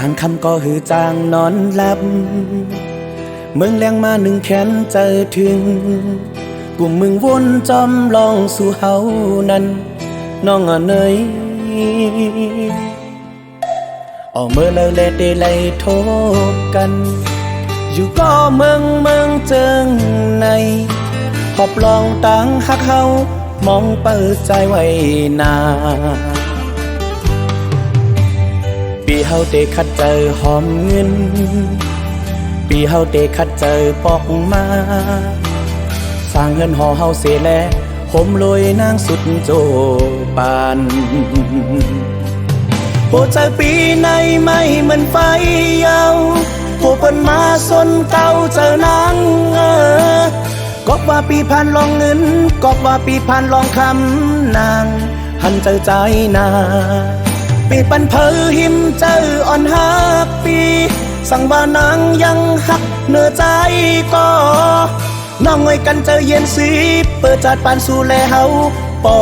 างคำก็หือจางนอนหลับเมืองแรงมาหนึ่งแขนเจอถึงกลุ่มมึงวนจอมลองสู่เฮานั้นน้องเนยออกเมื่อเลยเดลัยโทกันอยู่ก็เมืองเจิงในหอบลองตังหักเฮามองเปิดใจไว้นาปีเฮาเตคัดเจอหอมเงินปีเฮาเตคัดเจอปอกมาสร้างเงินห่อเฮาเสียแลผมลอยนางสุดโจปานโหเจอปีในไม่เหมือนไฟยาวโหเปิ้นมาสนเก่าเจอนางก็ว่าปีพันลองเงินก็ว่าปีพันลองคำนางหันเจอใจนาปีปันเพอหิมเจออ่อนหักปีสั่งว่านางยังหักเนื้อใจก็น้องไว้กันเจอเย็นสีเปิดจัดปานสู่แลเฮาปอ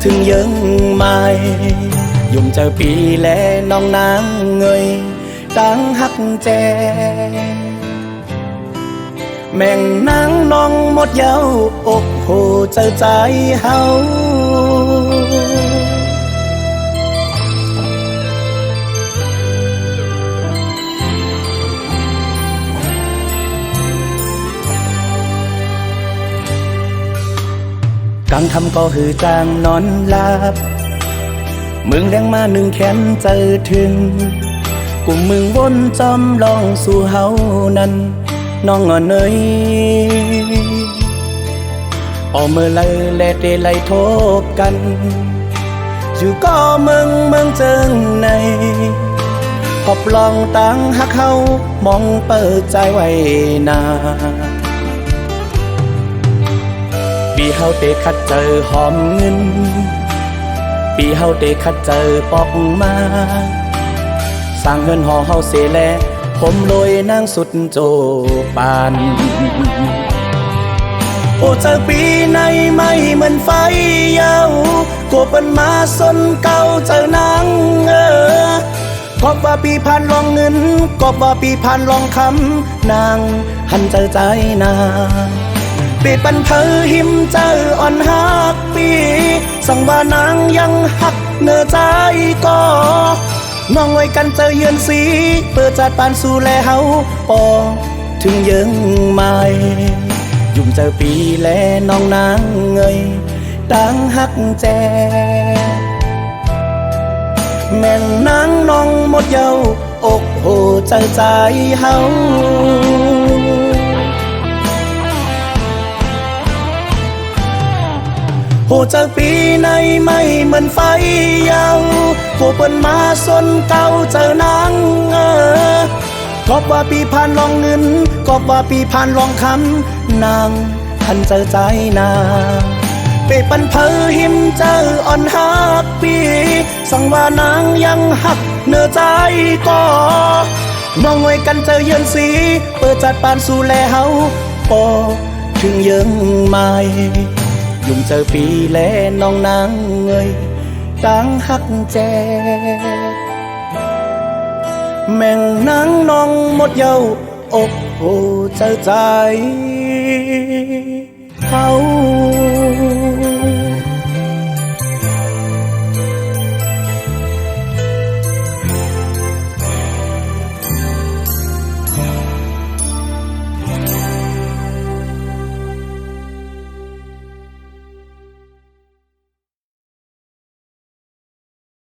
ถึงยังไม่ยุ่มเจอปีแลน้องนางเงยตั้งหักแจแม่งนางน้องหมดเย้าอกโหเจอใจเฮากลางคำก็หือจางนอนหลับเมืองแรงมาหนึ่งแขนเจอถึงกลุ่มมึงวนจอมลองสู่เฮานั้นน้องเนยออกเมื่อเลยแลเดลัยโทกันอยู่ก็เมืองเจิงในหอบลองตังหักเฮามองเปิดใจไว้นาปีเฮาเตคัดเจอหอมเงินปีเฮาเตคัดเจอปอกมาสร้างเงินห่อเฮาเสียแลผมลอยนางสุดโจปานโอ้เจอปีในไม่เหมือนไฟยาวกบเป็นมาสนเก่าเจอนางก็ว่าปีพันลองเงินก็ว่าปีพันลองคำนางหันเจอใจนาปีปันเพอหิมเจออ่อนหักปีสั่งว่านางยังหักเนื้อใจก็น้องไว้กันเจอเยือนสีเปิดจัดปานสู่แลเฮาปอถึงยังไม่ยุ่มเจอปีแลน้องนางเงยตั้งหักแจแม่งนางน้องหมดเย้าอกโหเจอใจเฮาโหเจอปีในไม่เหมือนไฟยาวโหเปิ้นมาสนเก่าเจอนางก็ว่าปีพันลองเงินก็ว่าปีพันลองคำนางหันเจอใจนาเปปันเพอหิมเจออ่อนหักปีสั่งว่านางยังหักเนื้อใจก็น้องไว้กันเจอเยือนสีเปิดจัดปานสู่แลเฮาปอถึงยังไม่ยุ่มเจอปีแลน้องนางเงยตั้งหักแจแม่งนางน้องหมดเย้าอกโหเจอใจเฮา